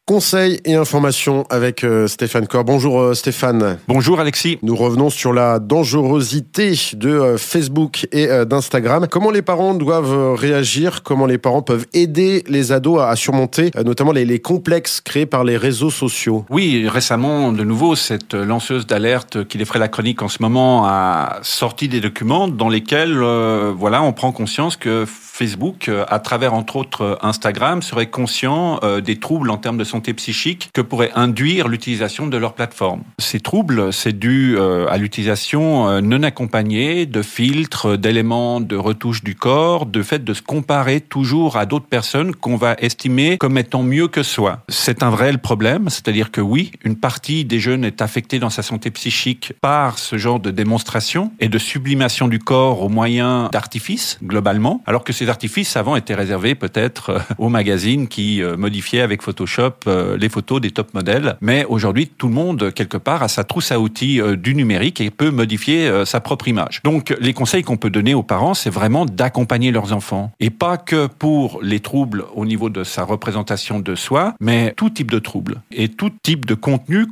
Conseils et informations avec Stéphane Corr. Bonjour Stéphane. Bonjour Alexis. Nous revenons sur la dangerosité de Facebook et d'Instagram. Comment les parents doivent réagir? Comment les parents peuvent aider les ados à surmonter notamment les complexes créés par les réseaux sociaux? Oui, récemment, de nouveau, cette lanceuse d'alerte qui défraie la chronique en ce moment a sorti des documents dans lesquels on prend conscience que Facebook, à travers entre autres Instagram, serait conscient des troubles en termes de santé psychique que pourrait induire l'utilisation de leur plateforme. Ces troubles, c'est dû à l'utilisation non accompagnée de filtres, d'éléments de retouche du corps, de fait de se comparer toujours à d'autres personnes qu'on va estimer comme étant mieux que soi. C'est un réel problème, c'est-à-dire que oui, une partie des jeunes est affectée dans sa santé psychique par ce genre de démonstration et de sublimation du corps au moyen d'artifices, globalement, alors que ces artifices avant étaient réservés peut-être aux magazines qui modifiaient avec Photoshop les photos des top modèles. Mais aujourd'hui, tout le monde, quelque part, a sa trousse à outils du numérique et peut modifier sa propre image. Donc, les conseils qu'on peut donner aux parents, c'est vraiment d'accompagner leurs enfants. Et pas que pour les troubles au niveau de sa représentation de soi, mais tout type de troubles et tout type de contenu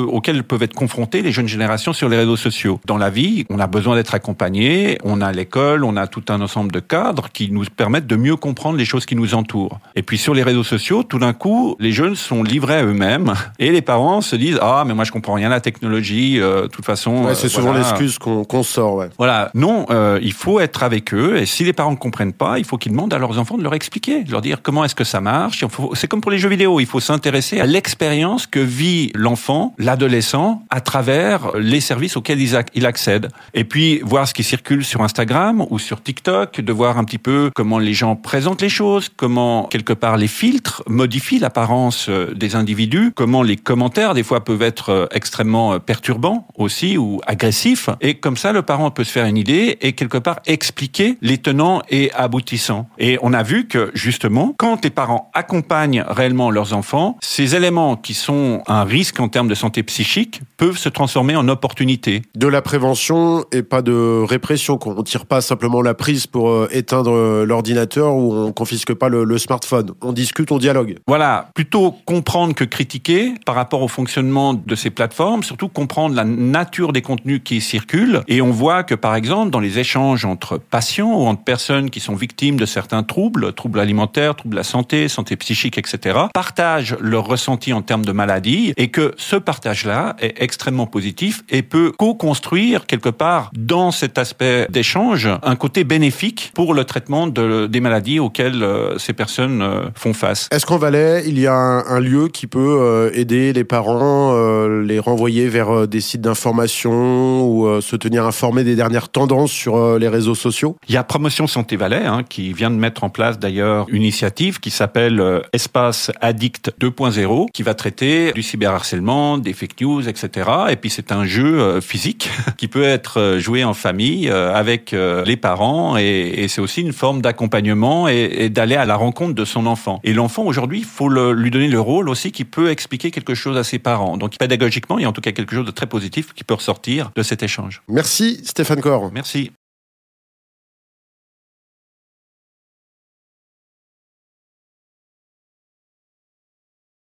auquel peuvent être confrontés les jeunes générations sur les réseaux sociaux. Dans la vie, on a besoin d'être accompagnés, on a l'école, on a tout un ensemble de cadres qui nous permettent de mieux comprendre les choses qui nous entourent. Et puis sur les réseaux sociaux, tout d'un coup, les jeunes sont livrés à eux-mêmes et les parents se disent « Ah, mais moi je comprends rien à la technologie, de toute façon... » c'est souvent l'excuse qu'on sort. Ouais. Voilà. Non, il faut être avec eux et si les parents ne comprennent pas, il faut qu'ils demandent à leurs enfants de leur expliquer, de leur dire comment est-ce que ça marche. C'est comme pour les jeux vidéo, il faut s'intéresser à l'expérience que vit l'enfant, l'adolescent, à travers les services auxquels il accède. Et puis voir ce qui circule sur Instagram ou sur TikTok, de voir un petit peu comment les gens présentent les choses, comment quelque part les filtres modifient l'apparence des individus, comment les commentaires des fois peuvent être extrêmement perturbants aussi ou agressifs. Et comme ça, le parent peut se faire une idée et quelque part expliquer les tenants et aboutissants. Et on a vu que justement, quand les parents accompagnent réellement leurs enfants, ces éléments qui sont un risque en termes de santé psychique peuvent se transformer en opportunités. De la prévention et pas de répression. On ne tire pas simplement la prise pour éteindre l'ordinateur ou on confisque pas le smartphone. On discute, on dialogue. Voilà, plutôt comprendre que critiquer par rapport au fonctionnement de ces plateformes, surtout comprendre la nature des contenus qui circulent. Et on voit que par exemple, dans les échanges entre patients ou entre personnes qui sont victimes de certains troubles alimentaires, troubles de la santé, santé psychique, etc., partagent leur ressenti en termes de maladie et que ce partage-là est extrêmement positif et peut co-construire quelque part dans cet aspect d'échange un côté bénéfique pour le traitement des maladies auxquelles ces personnes font face. Est-ce qu'en Valais, il y a un lieu qui peut aider les parents, les renvoyer vers des sites d'information ou se tenir informés des dernières tendances sur les réseaux sociaux? Il y a Promotion Santé Valais qui vient de mettre en place d'ailleurs une initiative qui s'appelle Espace Addict 2.0 qui va traiter du cyberharcèlement, des fake news, etc. Et puis c'est un jeu physique qui peut être joué en famille avec les parents et c'est aussi une forme d'accompagnement et d'aller à la rencontre de son enfant. Et l'enfant, aujourd'hui, il faut lui donner le rôle aussi qui peut expliquer quelque chose à ses parents. Donc, pédagogiquement, il y a en tout cas quelque chose de très positif qui peut ressortir de cet échange. Merci Stéphane Corr. Merci.